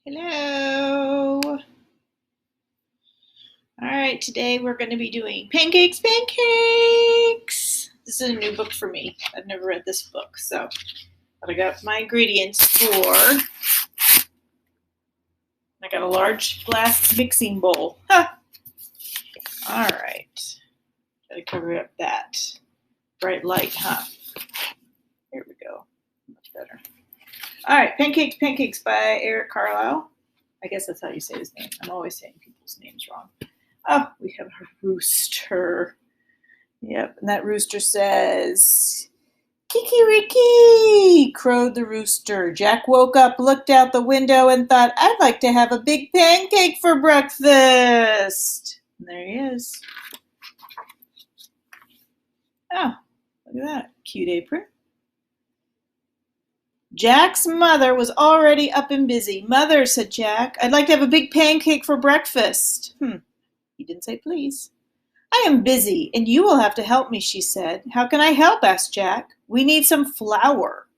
Hello. All right, today we're going to be doing pancakes. This is a new book for me. I've never read this book, so I got my ingredients for. I got a large glass mixing bowl. Huh. All right, gotta cover up that bright light, huh? Here we go. Much better. All right, Pancakes by Eric Carlisle. I guess that's how you say his name. I'm always saying people's names wrong. Oh, we have a rooster. Yep, and that rooster says, "Kikiriki," crowed the rooster. Jack woke up, looked out the window, and thought, "I'd like to have a big pancake for breakfast." And there he is. Oh, look at that. Cute apron. Jack's mother was already up and busy. "Mother," said Jack, "I'd like to have a big pancake for breakfast." He didn't say please. "I am busy, and you will have to help me," she said. "How can I help?" asked Jack. "We need some flour."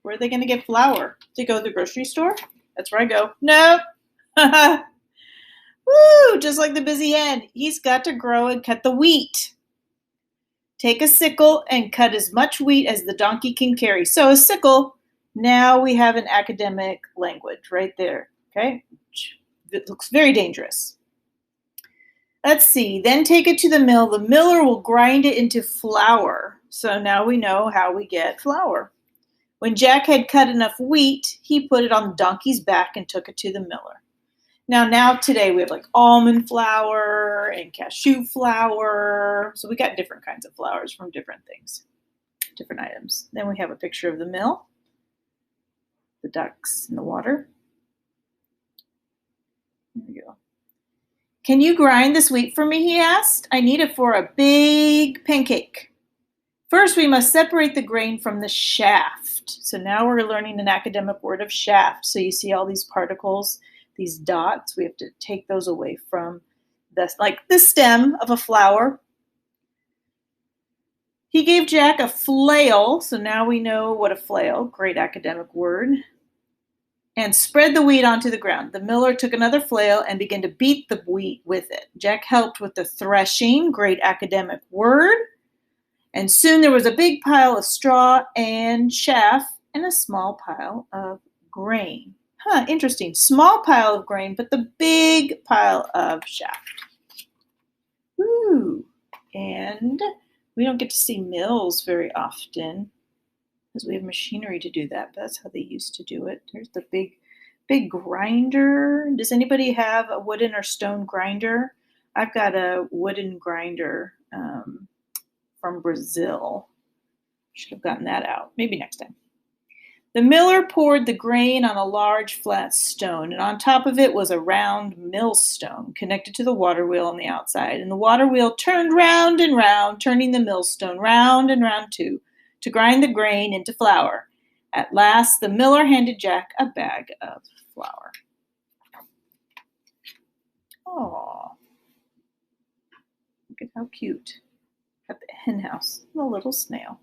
Where are they going to get flour? To go to the grocery store? That's where I go. Nope. Woo, just like the busy hen. He's got to grow and cut the wheat. "Take a sickle and cut as much wheat as the donkey can carry." So a sickle, now we have an academic language right there. Okay? It looks very dangerous. Let's see. "Then take it to the mill. The miller will grind it into flour." So now we know how we get flour. When Jack had cut enough wheat, he put it on the donkey's back and took it to the miller. Now today we have like almond flour and cashew flour. So we got different kinds of flours from different things, different items. Then we have a picture of the mill, the ducks in the water. There we go. "Can you grind this wheat for me?" he asked. "I need it for a big pancake." "First, we must separate the grain from the shaft." So now we're learning an academic word of shaft. So you see all these particles, these dots. We have to take those away from the stem of a flower. He gave Jack a flail. So now we know what a flail, great academic word, and spread the wheat onto the ground. The miller took another flail and began to beat the wheat with it. Jack helped with the threshing, great academic word, and soon there was a big pile of straw and chaff and a small pile of grain. Interesting. Small pile of grain, but the big pile of chaff. Ooh, and we don't get to see mills very often because we have machinery to do that, but that's how they used to do it. There's the big grinder. Does anybody have a wooden or stone grinder? I've got a wooden grinder from Brazil. Should have gotten that out. Maybe next time. The miller poured the grain on a large flat stone, and on top of it was a round millstone connected to the water wheel on the outside. And the water wheel turned round and round, turning the millstone round and round too, to grind the grain into flour. At last, the miller handed Jack a bag of flour. Oh, look at how cute. At the hen house, the little snail.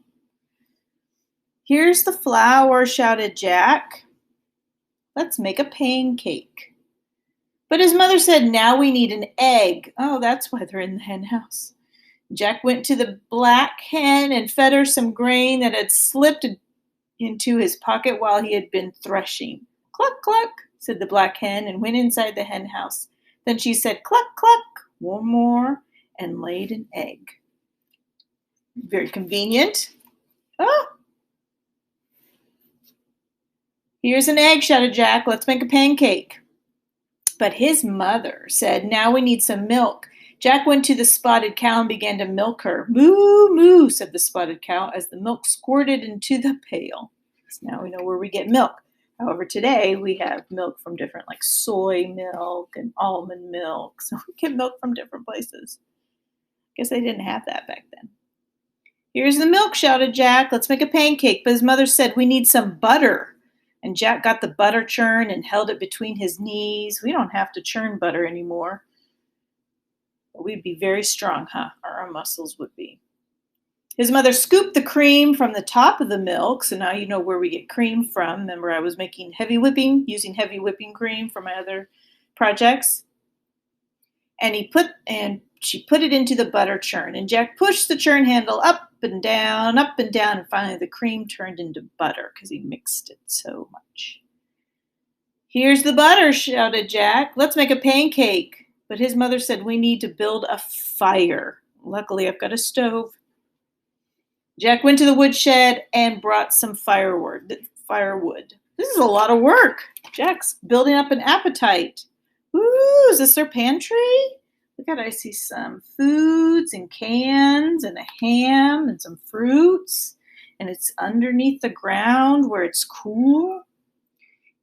"Here's the flour," shouted Jack. "Let's make a pancake." But his mother said, "Now we need an egg." Oh, that's why they're in the hen house. Jack went to the black hen and fed her some grain that had slipped into his pocket while he had been threshing. "Cluck, cluck," said the black hen and went inside the hen house. Then she said, "Cluck, cluck," one more, and laid an egg. Very convenient. Oh, "Here's an egg," shouted Jack. "Let's make a pancake." But his mother said, "Now we need some milk." Jack went to the spotted cow and began to milk her. "Moo, moo," said the spotted cow as the milk squirted into the pail. So now we know where we get milk. However, today we have milk from different, like soy milk and almond milk. So we get milk from different places. Guess they didn't have that back then. "Here's the milk," shouted Jack. "Let's make a pancake." But his mother said, "We need some butter." And Jack got the butter churn and held it between his knees. We don't have to churn butter anymore. But we'd be very strong, huh? Or our muscles would be. His mother scooped the cream from the top of the milk, so now you know where we get cream from. Remember, I was making heavy whipping, using heavy whipping cream for my other projects. And she put it into the butter churn. And Jack pushed the churn handle up and down, and finally the cream turned into butter because he mixed it so much. "Here's the butter," shouted Jack. "Let's make a pancake." But his mother said, "We need to build a fire." Luckily, I've got a stove. Jack went to the woodshed and brought some firewood. This is a lot of work. Jack's building up an appetite. Ooh, is this their pantry? Look at, I see some foods and cans and a ham and some fruits. And it's underneath the ground where it's cool.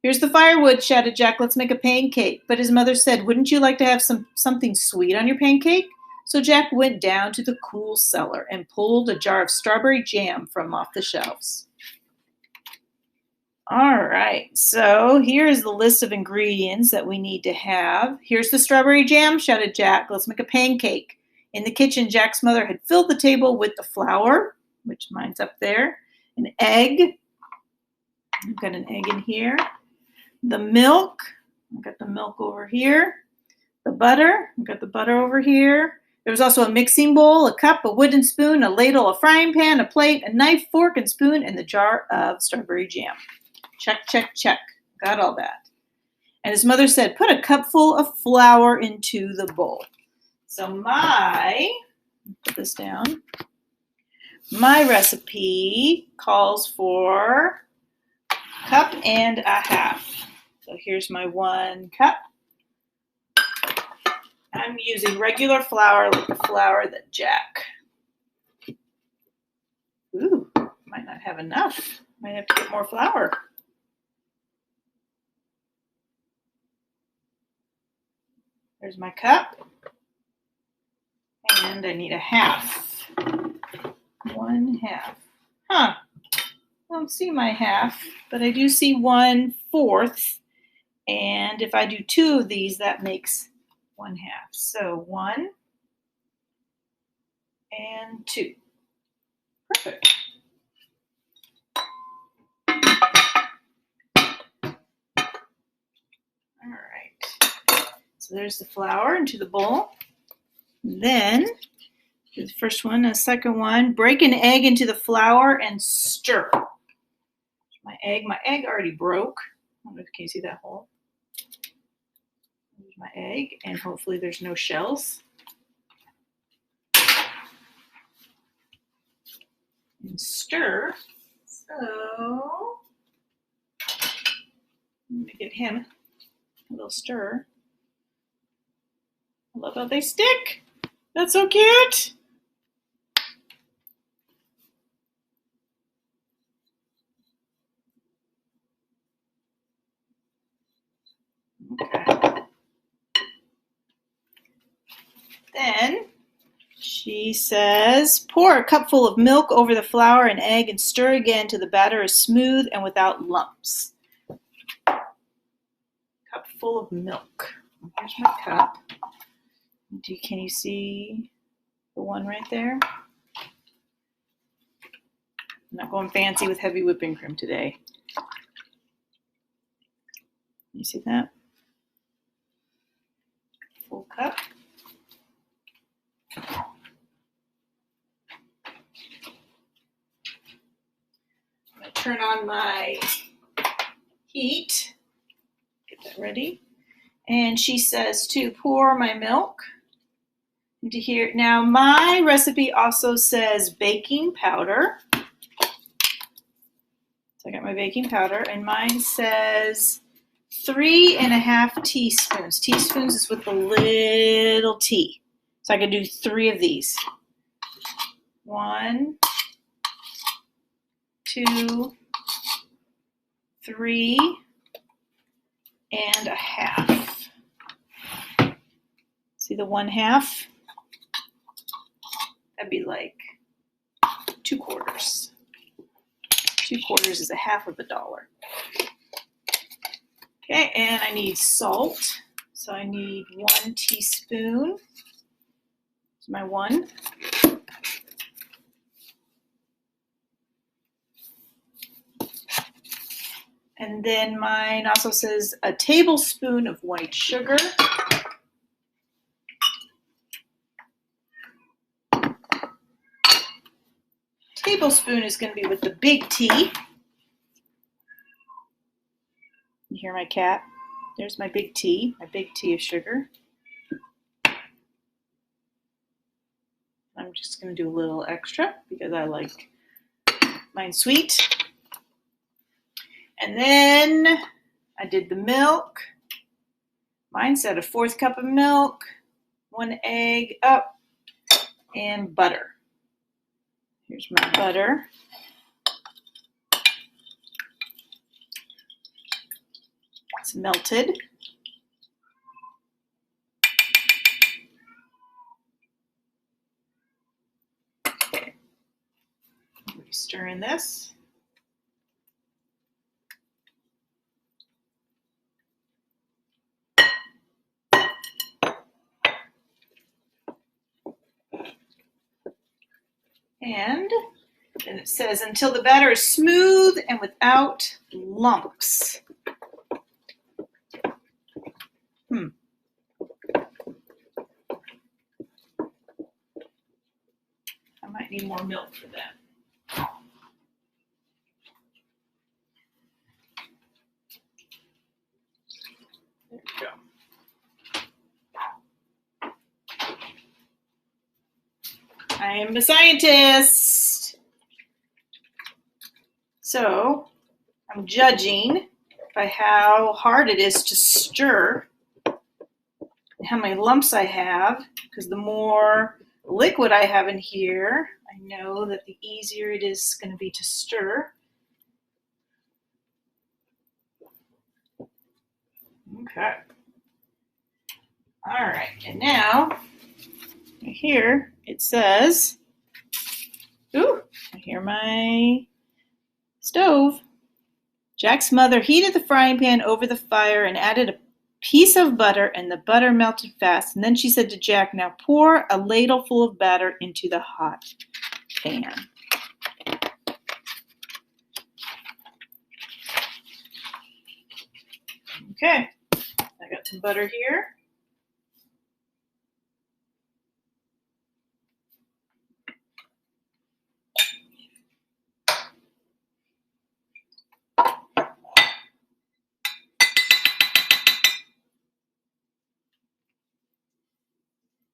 "Here's the firewood," shouted Jack. "Let's make a pancake." But his mother said, "Wouldn't you like to have something sweet on your pancake?" So Jack went down to the cool cellar and pulled a jar of strawberry jam from off the shelves. All right, so here's the list of ingredients that we need to have. "Here's the strawberry jam," shouted Jack. "Let's make a pancake." In the kitchen, Jack's mother had filled the table with the flour, which mine's up there, an egg. I've got an egg in here. The milk, I've got the milk over here. The butter, I've got the butter over here. There was also a mixing bowl, a cup, a wooden spoon, a ladle, a frying pan, a plate, a knife, fork, and spoon, and the jar of strawberry jam. Check, check, check. Got all that. And his mother said, "Put a cupful of flour into the bowl." So put this down. My recipe calls for a cup and a half. So here's my 1 cup. I'm using regular flour, like the flour that Jack. Ooh, might not have enough. Might have to get more flour. There's my cup. And I need a half. 1/2. I don't see my half, but I do see 1/4. And if I do 2 of these, that makes 1/2. So 1 and 2. Perfect. All right. So there's the flour into the bowl. Then the first one, the second one, break an egg into the flour and stir. My egg already broke. I don't know if you can see that hole. There's my egg, and hopefully there's no shells. And stir. So I'm gonna give him a little stir. I love how they stick. That's so cute. Okay. Then she says, pour a cupful of milk over the flour and egg and stir again till the batter is smooth and without lumps. Cupful of milk. Here's my cup. Can you see the one right there? I'm not going fancy with heavy whipping cream today. You see that? Full cup. I'm going to turn on my heat. Get that ready. And she says to pour my milk into here. Now my recipe also says baking powder. So I got my baking powder, and mine says 3½ teaspoons. Teaspoons is with the little t. So I can do 3 of these. 1, 2, 3, and a half. See the 1/2? That'd be like 2/4. 2/4 is $1/2 of $1. Okay, and I need salt. So I need 1 teaspoon. It's my 1. And then mine also says a tablespoon of white sugar. Tablespoon is going to be with the big T. You hear my cat? There's my big T of sugar. I'm just going to do a little extra because I like mine sweet. And then I did the milk. Mine said a 1/4 cup of milk, 1 egg up, and butter. Here's my butter. It's melted. Okay. Stir in this. And then it says until the batter is smooth and without lumps. I might need more milk for that. There we go. I am a scientist. So I'm judging by how hard it is to stir and how many lumps I have, because the more liquid I have in here, I know that the easier it is going to be to stir. Okay. All right, and now here it says, ooh, I hear my stove. Jack's mother heated the frying pan over the fire and added a piece of butter, and the butter melted fast. And then she said to Jack, now pour a ladle full of batter into the hot pan. Okay, I got some butter here.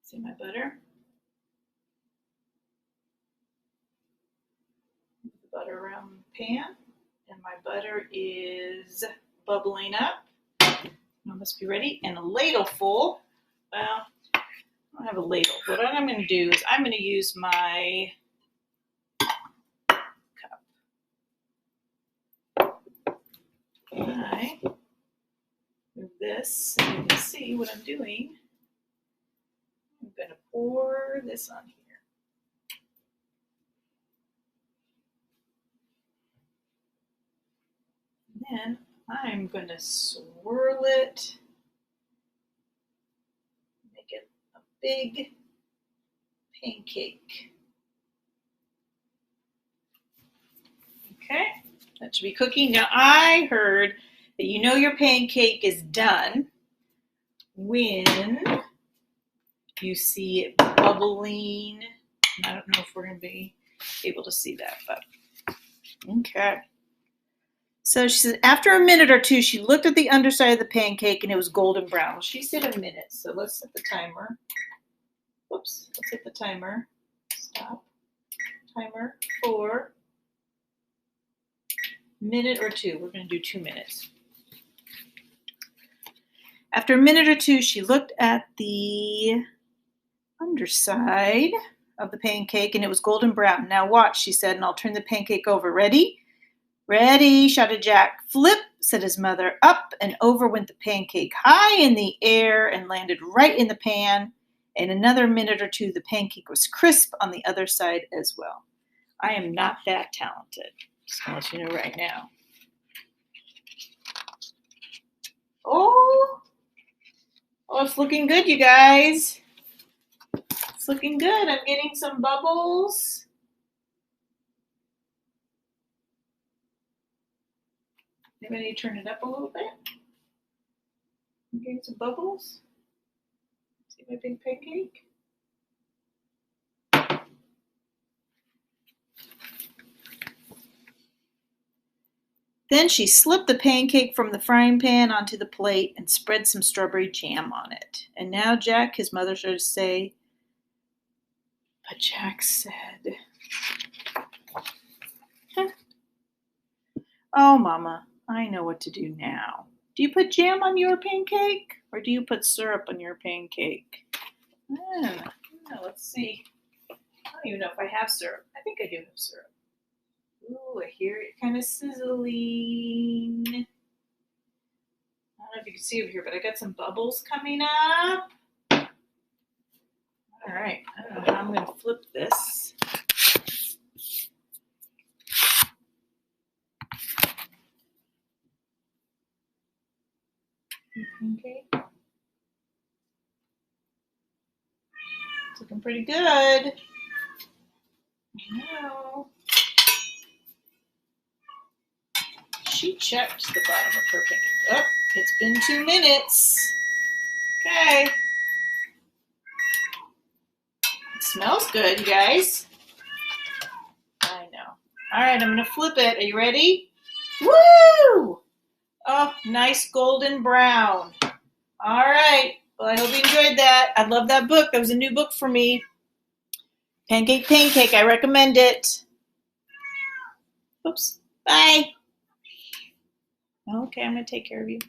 See my butter? Move the butter around the pan, and my butter is bubbling up. I must be ready. And a ladle full. Well, I don't have a ladle. But what I'm going to do is I'm going to use my cup. I move this, and you can see what I'm doing. I'm going to pour this on here. And then I'm going to swirl it, make it a big pancake. Okay, that should be cooking. Now I heard that you know your pancake is done when you see it bubbling. I don't know if we're going to be able to see that, but okay. So she said after a minute or two, she looked at the underside of the pancake and it was golden brown. Well, she said a minute, so let's set the timer. Whoops, let's hit the timer. Stop. Timer for a minute or two. We're going to do 2 minutes. After a minute or two, she looked at the underside of the pancake and it was golden brown. Now watch, she said, and I'll turn the pancake over. Ready? Ready, shouted Jack. Flip, said his mother. Up and over went the pancake, high in the air, and landed right in the pan. In another minute or two, the pancake was crisp on the other side as well. I am not that talented, just going to let you know right now. Oh, it's looking good, you guys. It's looking good. I'm getting some bubbles. Maybe I need to turn it up a little bit. I'm getting some bubbles. See my big pancake? Then she slipped the pancake from the frying pan onto the plate and spread some strawberry jam on it. And now Jack, his mother, started to say, but Jack said, oh, Mama, I know what to do now. Do you put jam on your pancake or do you put syrup on your pancake? Let's see. I don't even know if I have syrup. I think I do have syrup. Ooh, I hear it kind of sizzling. I don't know if you can see over here, but I got some bubbles coming up. All right, I don't know how I'm going to flip this. Okay. It's looking pretty good. I know. She checked the bottom of her pancake. Oh, it's been 2 minutes. Okay. It smells good, you guys. I know. All right, I'm going to flip it. Are you ready? Woo! Oh, nice golden brown. All right. Well, I hope you enjoyed that. I love that book. That was a new book for me. Pancake. I recommend it. Oops. Bye. Okay, I'm going to take care of you.